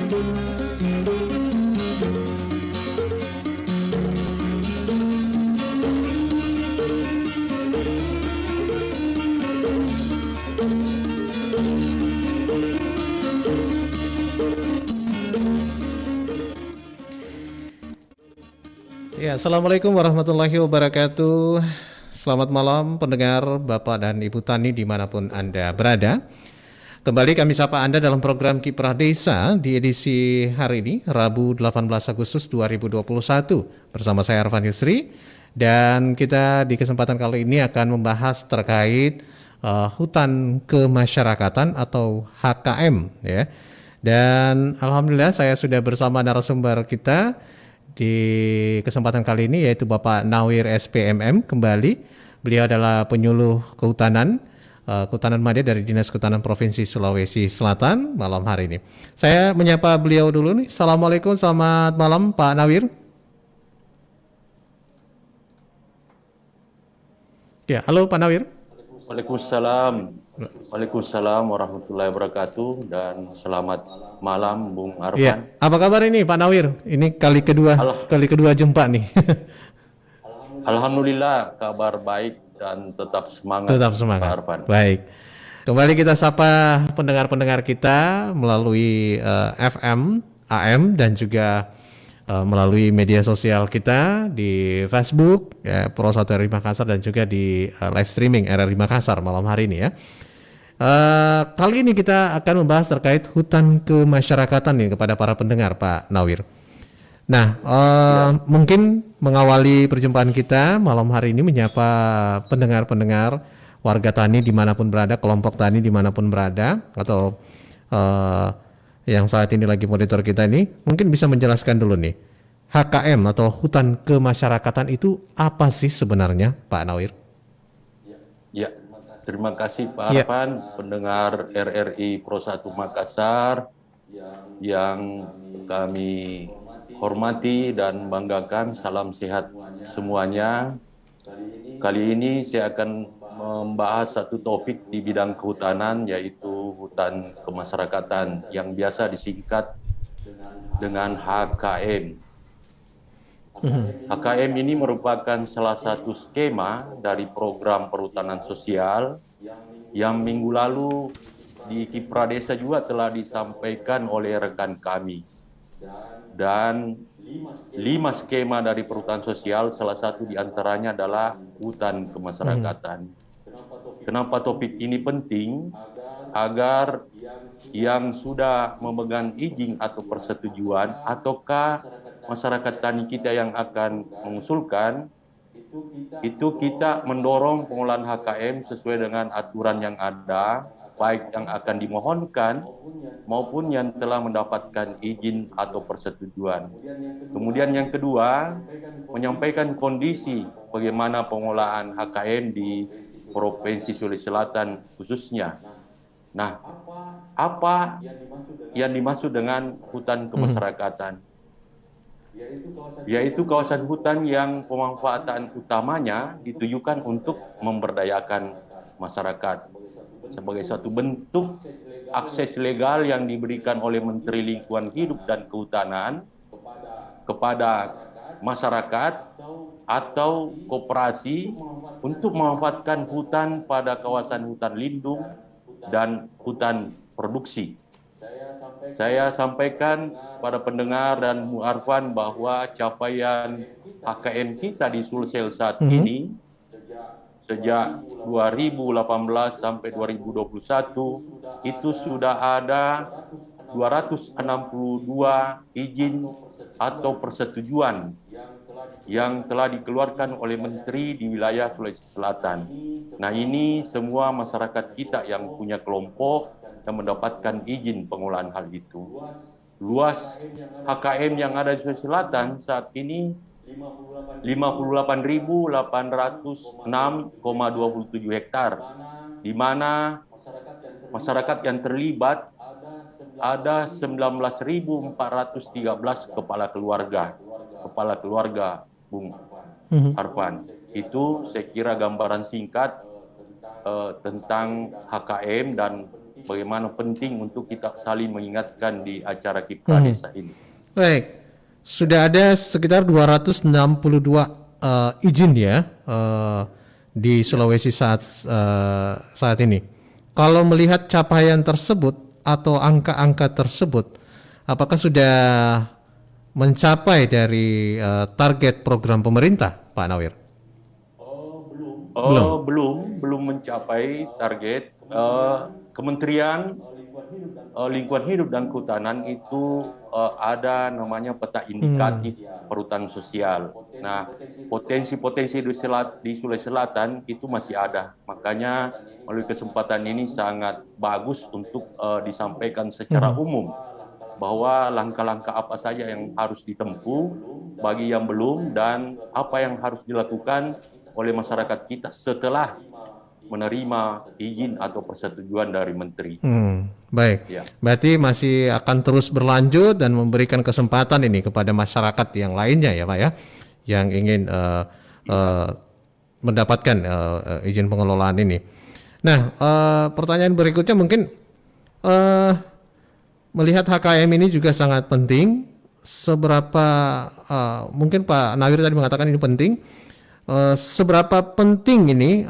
Ya, Assalamualaikum warahmatullahi wabarakatuh. Selamat malam pendengar Bapak dan Ibu Tani dimanapun Anda berada. Kembali kami sapa Anda dalam program Kiprah Desa di edisi hari ini, Rabu 18 Agustus 2021. Bersama saya Arfan Yusri, dan kita di kesempatan kali ini akan membahas terkait hutan kemasyarakatan atau HKM ya. Dan alhamdulillah saya sudah bersama narasumber kita di kesempatan kali ini, yaitu Bapak Nawir SPMM kembali. Beliau adalah penyuluh kehutanan Madya dari Dinas Kehutanan Provinsi Sulawesi Selatan malam hari ini. Saya menyapa beliau dulu nih. Assalamualaikum, selamat malam Pak Nawir. Ya, halo Pak Nawir. Waalaikumsalam warahmatullahi wabarakatuh, dan selamat malam Bung Arfan. Ya, apa kabar ini Pak Nawir? Ini kali kedua jumpa nih. Alhamdulillah, kabar baik dan tetap semangat. Tetap semangat. Pak Arfan. Baik. Kembali kita sapa pendengar-pendengar kita melalui FM, AM, dan juga melalui media sosial kita di Facebook, ya, Pro 1 RRI Makassar, dan juga di live streaming RRI Makassar malam hari ini ya. Kali ini kita akan membahas terkait hutan kemasyarakatan nih kepada para pendengar Pak Nawir. Nah, mungkin mengawali perjumpaan kita malam hari ini menyapa pendengar-pendengar warga tani dimanapun berada, kelompok tani dimanapun berada, atau yang saat ini lagi monitor kita ini, mungkin bisa menjelaskan dulu nih, HKM atau hutan kemasyarakatan itu apa sih sebenarnya Pak Nawir? Ya, terima kasih Pak Arfan, pendengar RRI Pro 1 Makassar yang kami hormati dan banggakan. Salam sehat semuanya. Kali ini saya akan membahas satu topik di bidang kehutanan, yaitu hutan kemasyarakatan yang biasa disingkat dengan HKM. HKM ini merupakan salah satu skema dari program perhutanan sosial yang minggu lalu di Kiprah Desa juga telah disampaikan oleh rekan kami. Dan 5 skema dari perhutanan sosial, salah satu diantaranya adalah hutan kemasyarakatan. Kenapa topik ini penting? Agar yang sudah memegang izin atau persetujuan, ataukah masyarakat tani kita yang akan mengusulkan, itu kita mendorong pengolahan HKM sesuai dengan aturan yang ada, baik yang akan dimohonkan maupun yang telah mendapatkan izin atau persetujuan. Kemudian yang kedua, menyampaikan kondisi bagaimana pengolahan HKM di Provinsi Sulawesi Selatan khususnya. Nah, apa yang dimaksud dengan hutan kemasyarakatan? Yaitu kawasan hutan yang pemanfaatan utamanya ditujukan untuk memberdayakan masyarakat sebagai satu bentuk akses legal yang diberikan oleh Menteri Lingkungan Hidup dan Kehutanan kepada masyarakat atau koperasi untuk memanfaatkan hutan pada kawasan hutan lindung dan hutan produksi. Saya sampaikan pada pendengar dan Bu Arfan bahwa capaian HKM kita di Sulsel saat ini sejak 2018 sampai 2021 itu sudah ada 262 izin atau persetujuan yang telah dikeluarkan oleh Menteri di wilayah Sulawesi Selatan. Nah, ini semua masyarakat kita yang punya kelompok yang mendapatkan izin pengolahan hal itu. Luas HKM yang ada di Sulawesi Selatan saat ini 58.806,27 hektar, di mana masyarakat yang terlibat ada 19.413 kepala keluarga, Bung Arfan. Itu saya kira gambaran singkat tentang HKM dan bagaimana penting untuk kita saling mengingatkan di acara Kiprah Desa ini. Baik, sudah ada sekitar 262 izin ya di Sulawesi saat ini. Kalau melihat capaian tersebut atau angka-angka tersebut, apakah sudah mencapai dari target program pemerintah, Pak Nawir? Belum mencapai target. Kementerian Lingkungan Hidup dan Kehutanan itu ada namanya peta indikatif perhutanan sosial. Nah, potensi-potensi di Sulawesi Selatan itu masih ada. Makanya melalui kesempatan ini sangat bagus untuk disampaikan secara umum bahwa langkah-langkah apa saja yang harus ditempuh bagi yang belum dan apa yang harus dilakukan oleh masyarakat kita setelah menerima izin atau persetujuan dari menteri. Baik, Ya. berarti masih akan terus berlanjut dan memberikan kesempatan ini kepada masyarakat yang lainnya ya Pak ya, yang ingin mendapatkan izin pengelolaan ini. Nah, pertanyaan berikutnya mungkin melihat HKM ini juga sangat penting. Seberapa mungkin Pak Nawir tadi mengatakan ini penting. Seberapa penting ini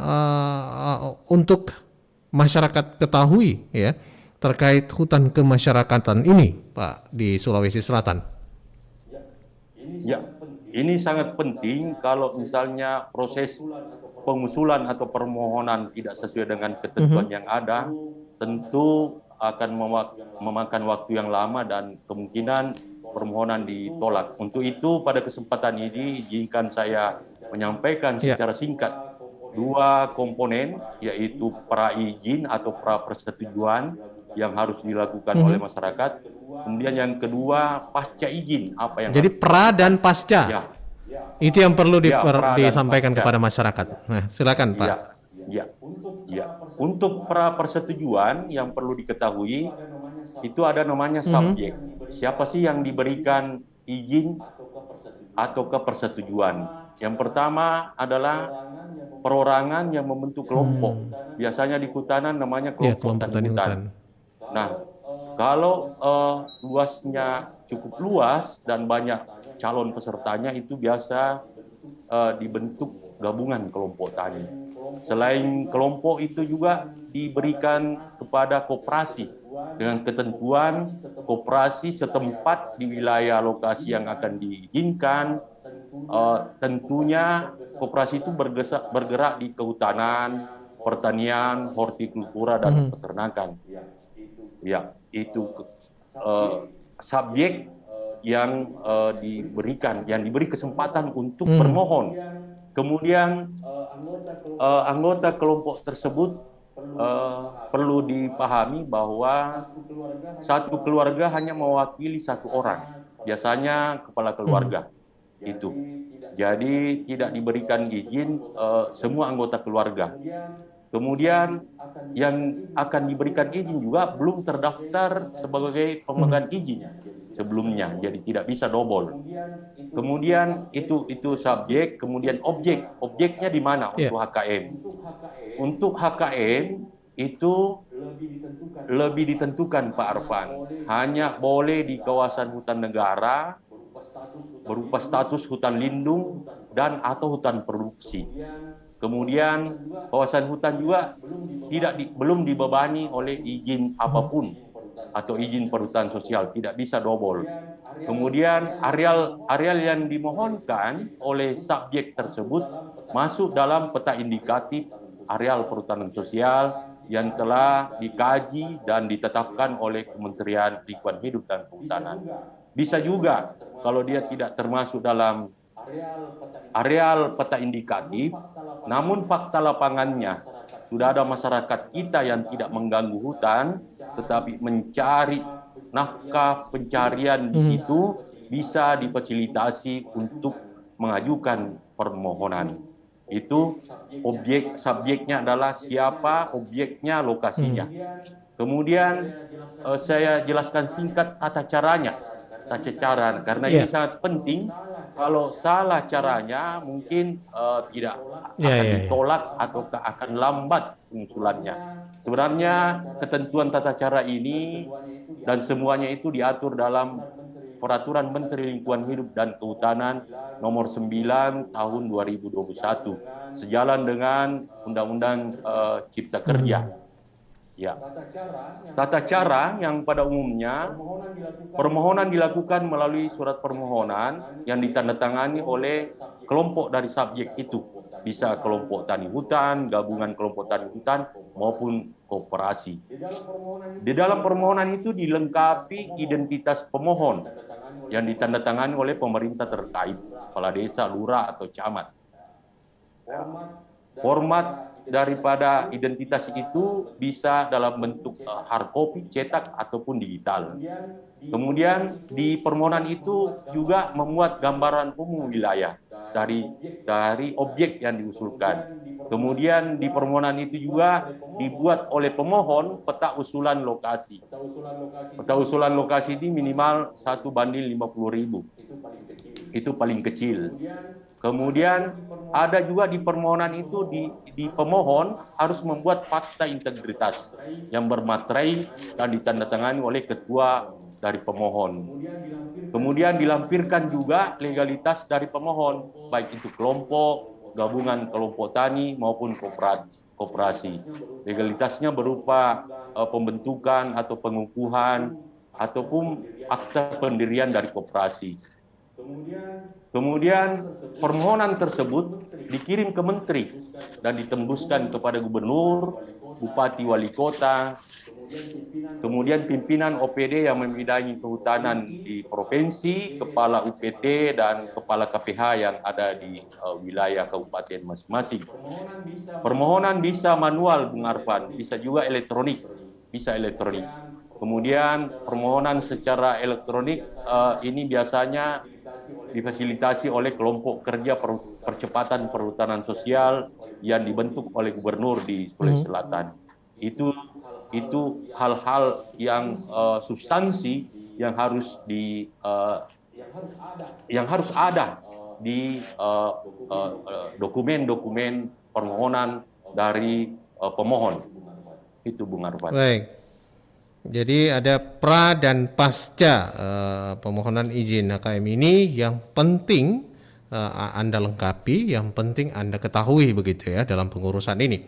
untuk masyarakat ketahui ya terkait hutan kemasyarakatan ini, Pak, di Sulawesi Selatan? Ya, ini sangat penting kalau misalnya proses pengusulan atau permohonan tidak sesuai dengan ketentuan yang ada, tentu akan memakan waktu yang lama dan kemungkinan permohonan ditolak. Untuk itu pada kesempatan ini izinkan saya menyampaikan secara singkat dua komponen, yaitu pra izin atau pra persetujuan yang harus dilakukan oleh masyarakat. Kemudian yang kedua pasca izin, apa yang jadi pra dan pasca. Ya. Itu yang perlu pasca disampaikan kepada masyarakat. Nah, silakan Pak. Ya. Untuk pra persetujuan yang perlu diketahui itu ada namanya subjek. Siapa sih yang diberikan izin atau persetujuan? Yang pertama adalah perorangan yang membentuk kelompok. Biasanya di kehutanan namanya kelompok tani hutan. Nah, kalau luasnya cukup luas dan banyak calon pesertanya itu biasa dibentuk gabungan kelompok tani. Selain kelompok itu juga diberikan kepada koperasi dengan ketentuan koperasi setempat di wilayah lokasi yang akan diizinkan. Tentunya koperasi itu bergerak di kehutanan, pertanian, hortikultura dan peternakan. Ya, itu subjek yang diberi kesempatan untuk bermohon. Kemudian anggota kelompok tersebut perlu dipahami bahwa satu keluarga hanya mewakili satu orang, biasanya kepala keluarga. Itu. Jadi tidak diberikan izin semua anggota keluarga. Kemudian yang akan diberikan izin juga belum terdaftar sebagai pemegang izin sebelumnya, jadi tidak bisa double. Kemudian itu subjek, kemudian objeknya di mana untuk HKM? Untuk HKM itu lebih ditentukan Pak Arfan, hanya boleh di kawasan hutan negara berupa status hutan lindung dan atau hutan produksi. Kemudian kawasan hutan juga belum dibebani oleh izin apapun atau izin perhutanan sosial, tidak bisa double. Kemudian areal yang dimohonkan oleh subjek tersebut masuk dalam peta indikatif areal perhutanan sosial yang telah dikaji dan ditetapkan oleh Kementerian Lingkungan Hidup dan Kehutanan. Bisa juga kalau dia tidak termasuk dalam areal peta indikatif, namun fakta lapangannya sudah ada masyarakat kita yang tidak mengganggu hutan, tetapi mencari nafkah pencarian di situ, bisa difasilitasi untuk mengajukan permohonan. Itu subjeknya adalah siapa, objeknya, lokasinya. Kemudian saya jelaskan singkat tata cara, karena ini sangat penting. Kalau salah caranya mungkin tidak akan ditolak atau akan lambat pengusulannya. Sebenarnya ketentuan tata cara ini dan semuanya itu diatur dalam Peraturan Menteri Lingkungan Hidup dan Kehutanan Nomor 9 Tahun 2021 sejalan dengan Undang-Undang Cipta Kerja. Ya. Tata cara yang pada umumnya permohonan dilakukan melalui surat permohonan yang ditandatangani oleh kelompok dari subjek itu. Bisa kelompok tani hutan, gabungan kelompok tani hutan, maupun koperasi. Di dalam permohonan itu dilengkapi identitas pemohon yang ditandatangani oleh pemerintah terkait, kepala desa, lurah, atau camat. Format daripada identitas itu bisa dalam bentuk hard copy, cetak, ataupun digital. Kemudian di permohonan itu juga memuat gambaran umum wilayah dari objek yang diusulkan. Kemudian di permohonan itu juga dibuat oleh pemohon peta usulan lokasi. Peta usulan lokasi ini minimal 1:50.000. Itu paling kecil. Kemudian ada juga di permohonan itu di pemohon harus membuat fakta integritas yang bermaterai dan ditandatangani oleh ketua dari pemohon. Kemudian dilampirkan juga legalitas dari pemohon, baik itu kelompok, gabungan kelompok tani maupun koperasi. Legalitasnya berupa pembentukan atau pengukuhan ataupun akta pendirian dari koperasi. Kemudian permohonan tersebut dikirim ke menteri dan ditembuskan kepada gubernur, bupati, wali kota, kemudian pimpinan OPD yang membidangi kehutanan di provinsi, kepala UPT, dan kepala KPH yang ada di wilayah kabupaten masing-masing. Permohonan bisa manual, Bung Arfan, bisa juga elektronik, bisa elektronik. Kemudian permohonan secara elektronik ini biasanya difasilitasi oleh kelompok kerja percepatan perhutanan sosial yang dibentuk oleh gubernur di Sulawesi Selatan. Itu hal-hal yang substansi yang harus ada di dokumen-dokumen permohonan dari pemohon. Itu Bung Arfan. Baik. Jadi ada pra dan pasca pemohonan izin HKM ini yang penting Anda lengkapi, yang penting Anda ketahui begitu ya dalam pengurusan ini.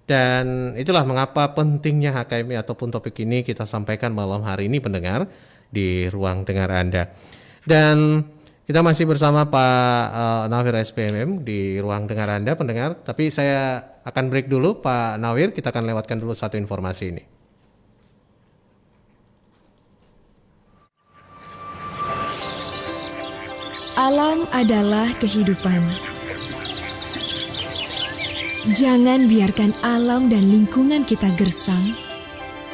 Dan itulah mengapa pentingnya HKM ataupun topik ini kita sampaikan malam hari ini pendengar di ruang dengar Anda. Dan kita masih bersama Pak Nawir SPMM di ruang dengar Anda pendengar, tapi saya akan break dulu Pak Nawir, kita akan lewatkan dulu satu informasi ini. Alam adalah kehidupan. Jangan biarkan alam dan lingkungan kita gersang,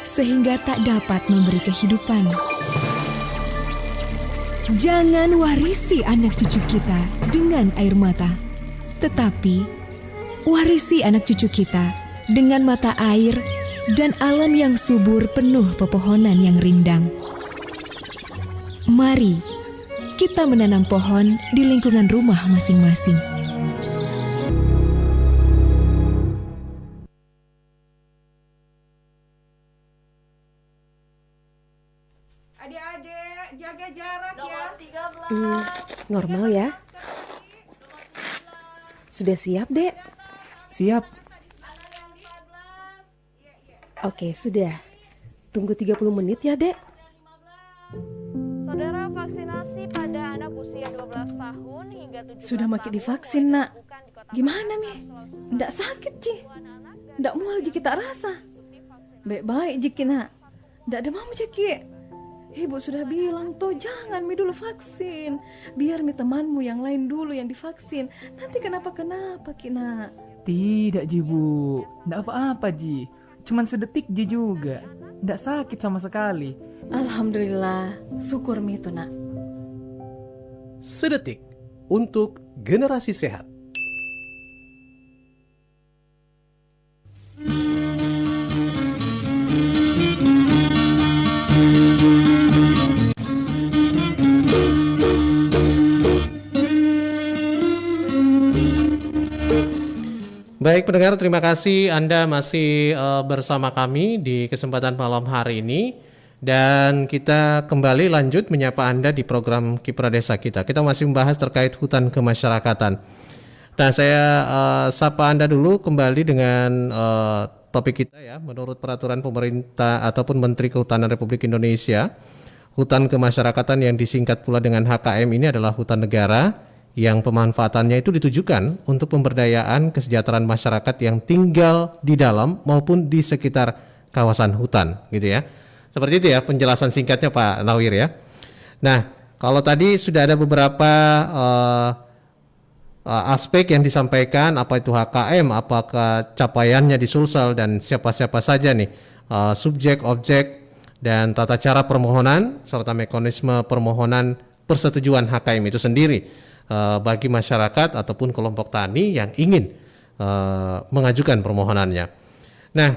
sehingga tak dapat memberi kehidupan. Jangan warisi anak cucu kita dengan air mata, tetapi warisi anak cucu kita dengan mata air dan alam yang subur penuh pepohonan yang rindang. Mari kita menanam pohon di lingkungan rumah masing-masing. Adik-adik, jaga jarak ya. Nomor 13. Normal ya? Sudah siap, Dek? Siap. Oke, sudah. Tunggu 30 menit ya, Dek. Saudara, vaksinasi pada anak usia 12 tahun hingga 17 Sudah makin tahun divaksin, mulai Nak. dilakukan di Kota Gimana, Makassar, Mi? Sulawesi Ndak Selatan. sakit, Ci? Ribuan anak dan Ndak mual ji kita rasa. Baik-baik, Ji, Nak. Ndak demam, Ci. Ibu sudah bilang tuh jangan Mi dulu vaksin. Biar Mi temanmu yang lain dulu yang divaksin. Nanti kenapa-kenapa, Nak. Tidak, Ji, Bu. Nggak apa-apa, Ji. Cuman sedetik, Ji juga. Nggak sakit sama sekali. Alhamdulillah, syukur Mi itu, Nak. Sedetik untuk generasi sehat. Baik pendengar, terima kasih Anda masih bersama kami di kesempatan malam hari ini. Dan kita kembali lanjut menyapa Anda di program Kiprah Desa kita. Kita masih membahas terkait hutan kemasyarakatan. Nah, saya sapa Anda dulu kembali dengan topik kita ya. Menurut peraturan pemerintah ataupun Menteri Kehutanan Republik Indonesia, hutan kemasyarakatan yang disingkat pula dengan HKM ini adalah hutan negara yang pemanfaatannya itu ditujukan untuk pemberdayaan kesejahteraan masyarakat yang tinggal di dalam maupun di sekitar kawasan hutan, gitu ya. Seperti itu ya penjelasan singkatnya Pak Nawir ya. Nah, kalau tadi sudah ada beberapa aspek yang disampaikan, apa itu HKM, apakah capaiannya di Sulsel dan siapa-siapa saja nih subjek, objek, dan tata cara permohonan serta mekanisme permohonan persetujuan HKM itu sendiri bagi masyarakat ataupun kelompok tani yang ingin mengajukan permohonannya. Nah,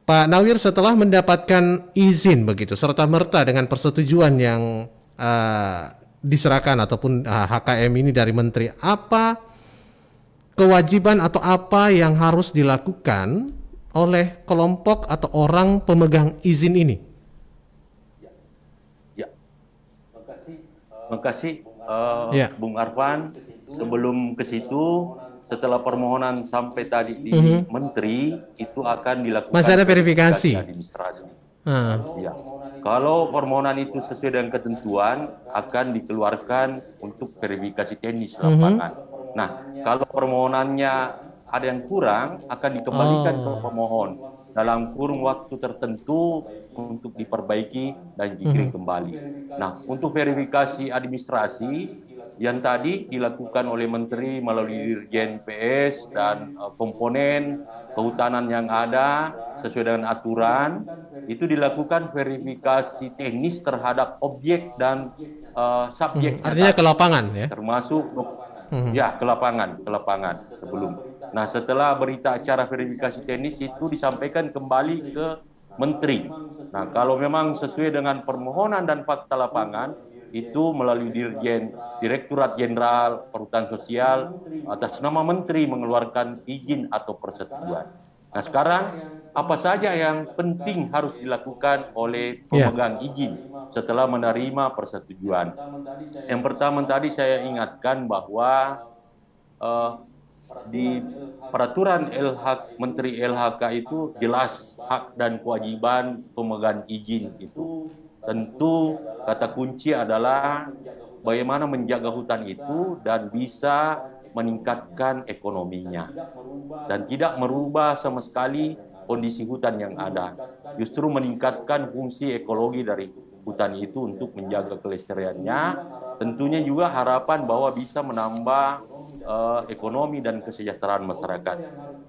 Pak Nawir, setelah mendapatkan izin begitu serta merta dengan persetujuan yang diserahkan ataupun HKM ini dari Menteri, apa kewajiban atau apa yang harus dilakukan oleh kelompok atau orang pemegang izin ini? Ya, makasih Ya. Bung Arfan. Sebelum ke situ, setelah permohonan sampai tadi di Menteri, itu akan dilakukan Masih ada verifikasi. administrasi. Ah. Ya. Kalau permohonan itu sesuai dengan ketentuan, akan dikeluarkan untuk verifikasi teknis lapangan. Nah, kalau permohonannya ada yang kurang, akan dikembalikan ke pemohon dalam kurun waktu tertentu untuk diperbaiki dan dikirim kembali. Nah, untuk verifikasi administrasi yang tadi dilakukan oleh Menteri melalui Dirjen PS dan komponen kehutanan yang ada sesuai dengan aturan, itu dilakukan verifikasi teknis terhadap objek dan subjek. Artinya ke lapangan ya? Termasuk ya ke lapangan sebelum. Nah, setelah berita acara verifikasi teknis itu disampaikan kembali ke Menteri. Nah, kalau memang sesuai dengan permohonan dan fakta lapangan, itu melalui Direktorat Jenderal Perhutanan Sosial atas nama Menteri mengeluarkan izin atau persetujuan. Nah, sekarang apa saja yang penting harus dilakukan oleh pemegang izin setelah menerima persetujuan? Yang pertama tadi saya ingatkan bahwa di peraturan Menteri LHK itu jelas hak dan kewajiban pemegang izin itu. Tentu kata kunci adalah bagaimana menjaga hutan itu dan bisa meningkatkan ekonominya dan tidak merubah sama sekali kondisi hutan yang ada. Justru meningkatkan fungsi ekologi dari hutan itu untuk menjaga kelestariannya. Tentunya juga harapan bahwa bisa menambah ekonomi dan kesejahteraan masyarakat.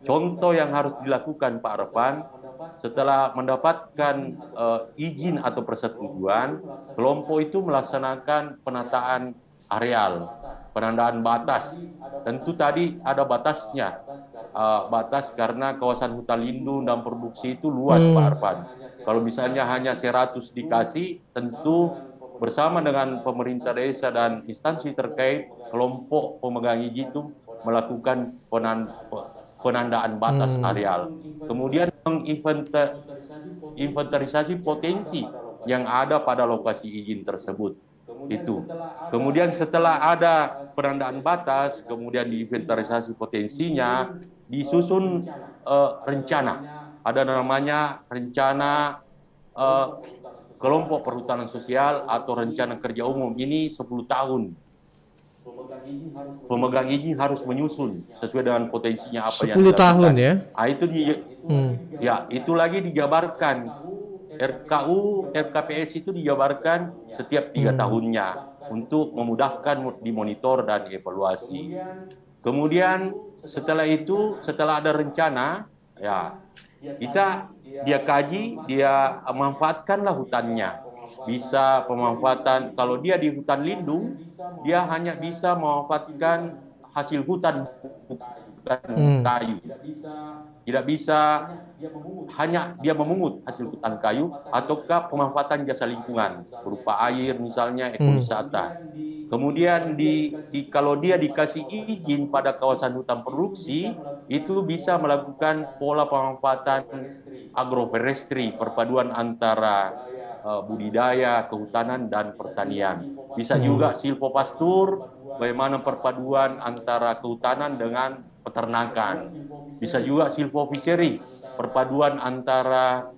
Contoh yang harus dilakukan Pak Arfan, setelah mendapatkan izin atau persetujuan, kelompok itu melaksanakan penataan areal, penandaan batas. Tentu tadi ada batasnya, batas karena kawasan hutan lindung dan produksi itu luas Pak Arfan. Kalau misalnya hanya 100 dikasih, tentu bersama dengan pemerintah desa dan instansi terkait, kelompok pemegang izin itu melakukan penandaan batas areal. Kemudian menginventarisasi potensi yang ada pada lokasi izin tersebut. Itu. Kemudian setelah ada penandaan batas, kemudian diinventarisasi potensinya, disusun rencana. Ada namanya rencana kelompok perhutanan sosial atau rencana kerja umum. Ini 10 tahun. Pemegang izin harus menyusun sesuai dengan potensinya apa 10 yang dilakukan. tahun ya? Ya, itu lagi dijabarkan. RKU, RKPS itu dijabarkan setiap 3 tahunnya untuk memudahkan dimonitor dan evaluasi. Kemudian setelah itu, setelah ada rencana, ya dia kaji, dia manfaatkanlah hutannya. Bisa pemanfaatan, kalau dia di hutan lindung, dia hanya bisa memanfaatkan hasil hutan, bukan kayu. Tidak bisa hanya dia memungut hasil hutan kayu, ataukah pemanfaatan jasa lingkungan berupa air misalnya, ekowisata. Kemudian kalau dia dikasih izin pada kawasan hutan produksi, itu bisa melakukan pola pemanfaatan agroforestry, perpaduan antara budidaya, kehutanan, dan pertanian. Bisa juga silvopastur, bagaimana perpaduan antara kehutanan dengan peternakan. Bisa juga silvofishery, perpaduan antara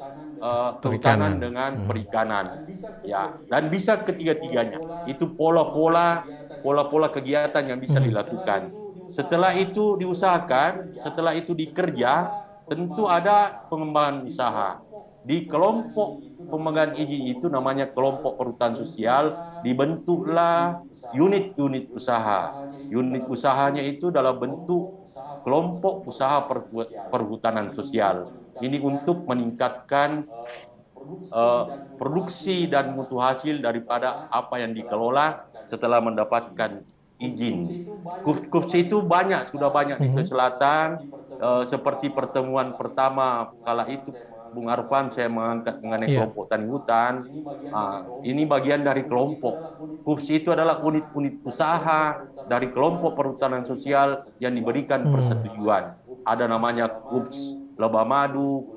kehutanan dengan perikanan, ya, dan bisa ketiga-tiganya. Itu pola-pola kegiatan yang bisa dilakukan. Setelah itu diusahakan, setelah itu dikerja, tentu ada pengembangan usaha. Di kelompok pemegang izin itu namanya kelompok perhutanan sosial, dibentuklah unit-unit usaha. Unit usahanya itu dalam bentuk kelompok usaha perhutanan sosial. Ini untuk meningkatkan produksi dan mutu hasil daripada apa yang dikelola setelah mendapatkan izin. Kursus itu sudah banyak di Sulawesi Selatan, seperti pertemuan pertama kala itu Bung Arfan saya mengangkat mengenai kelompok tani hutan. Ini bagian dari kelompok. KUPS itu adalah unit-unit usaha dari kelompok perhutanan sosial yang diberikan persetujuan. Ada namanya KUPS Lebah Madu,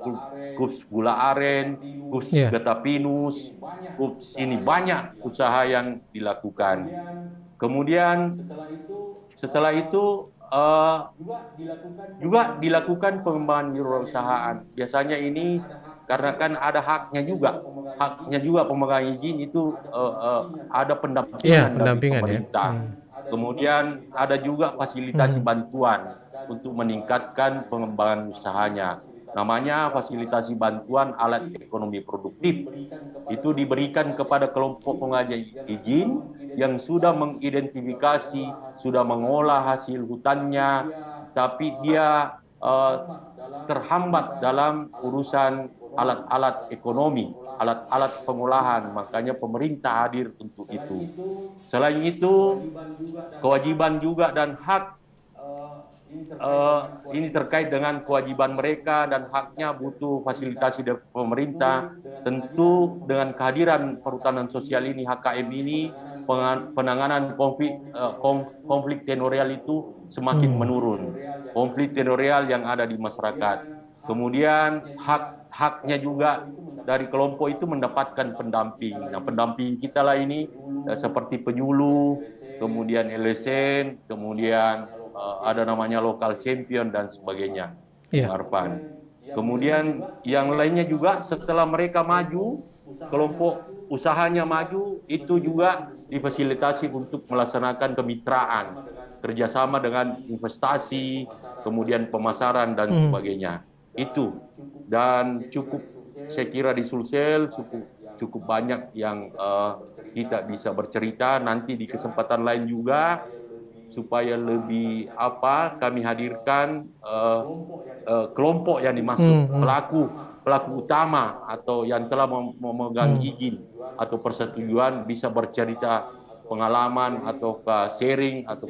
KUPS Gula Aren, KUPS Getapinus, KUPS ini banyak usaha yang dilakukan. Kemudian setelah itu juga dilakukan pengembangan wirausahaan. Biasanya ini karena kan ada haknya juga pemegang izin itu ada pendampingan dari pemerintah. Kemudian ada juga fasilitasi bantuan untuk meningkatkan pengembangan usahanya. Namanya fasilitasi bantuan alat ekonomi produktif. Itu diberikan kepada kelompok pengajar izin yang sudah mengidentifikasi, sudah mengolah hasil hutannya, tapi dia terhambat dalam urusan alat-alat ekonomi, alat-alat pengolahan. Makanya pemerintah hadir untuk itu. Selain itu, kewajiban juga dan hak ini terkait dengan kewajiban mereka dan haknya butuh fasilitasi dari pemerintah. Tentu dengan kehadiran perhutanan sosial ini, HKM ini, penanganan konflik tenorial itu semakin menurun. Konflik tenorial yang ada di masyarakat. Kemudian haknya juga dari kelompok itu mendapatkan pendamping. Nah, pendamping kita lah ini seperti penyuluh, kemudian LSN, kemudian ada namanya lokal champion dan sebagainya. Arfan. Kemudian yang lainnya juga setelah mereka maju, kelompok usahanya maju, itu juga difasilitasi untuk melaksanakan kemitraan, kerjasama dengan investasi, kemudian pemasaran dan sebagainya. Itu dan cukup, saya kira di Sulsel cukup banyak yang kita bisa bercerita. Nanti di kesempatan lain juga supaya lebih kami hadirkan kelompok yang dimaksud pelaku utama atau yang telah memegang izin atau persetujuan bisa bercerita pengalaman atau sharing atau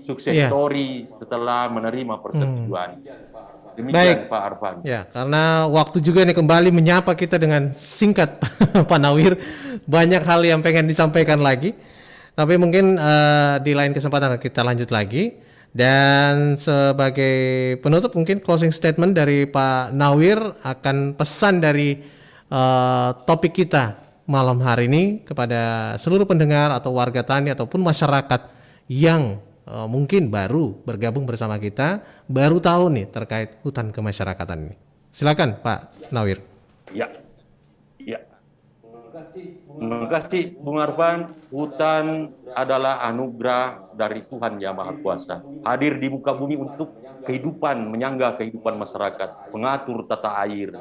sukses story setelah menerima persetujuan. Demikian Pak Arfan. Ya, karena waktu juga ini kembali menyapa kita dengan singkat Pak Nawir. Banyak hal yang pengen disampaikan lagi. Tapi mungkin di lain kesempatan kita lanjut lagi. Dan sebagai penutup mungkin closing statement dari Pak Nawir akan pesan dari topik kita malam hari ini kepada seluruh pendengar atau warga tani ataupun masyarakat yang mungkin baru bergabung bersama kita, baru tahu nih terkait hutan kemasyarakatan ini. Silakan Pak Nawir. Ya. Terima kasih Bung Arfan. Hutan adalah anugerah dari Tuhan Yang Maha Kuasa. Hadir di muka bumi untuk kehidupan, menyangga kehidupan masyarakat, pengatur tata air.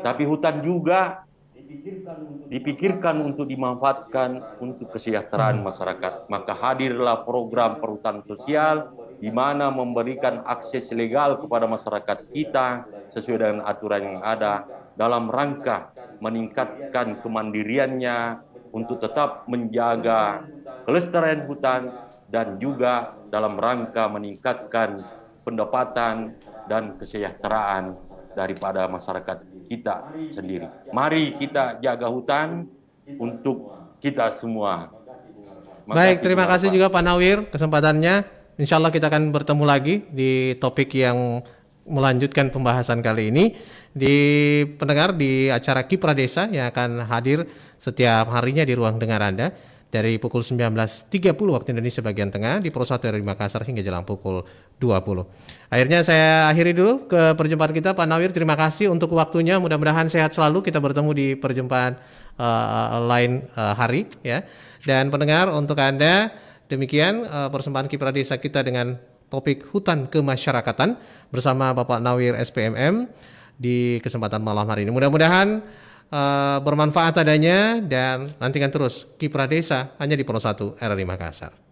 Tapi hutan juga dipikirkan untuk dimanfaatkan untuk kesejahteraan masyarakat. Maka hadirlah program perhutanan sosial di mana memberikan akses legal kepada masyarakat kita sesuai dengan aturan yang ada dalam rangka meningkatkan kemandiriannya untuk tetap menjaga kelestarian hutan dan juga dalam rangka meningkatkan pendapatan dan kesejahteraan daripada masyarakat kita sendiri. Mari kita jaga hutan untuk kita semua. Baik, terima kasih juga Pak Nawir kesempatannya. Insya Allah kita akan bertemu lagi di topik yang melanjutkan pembahasan kali ini di pendengar di acara Kiprah Desa yang akan hadir setiap harinya di ruang dengar Anda dari pukul 19.30 waktu Indonesia bagian tengah di Pro 1 RRI Makassar hingga jelang pukul 20. Akhirnya saya akhiri dulu ke perjumpaan kita Pak Nawir. Terima kasih untuk waktunya. Mudah-mudahan sehat selalu. Kita bertemu di perjumpaan lain hari ya. Dan pendengar untuk Anda demikian persembahan Kiprah Desa kita dengan topik hutan kemasyarakatan bersama Bapak Nawir SPMM di kesempatan malam hari ini. Mudah-mudahan bermanfaat adanya dan nantikan terus Kiprah Desa hanya di Pro 1 RRI Makassar.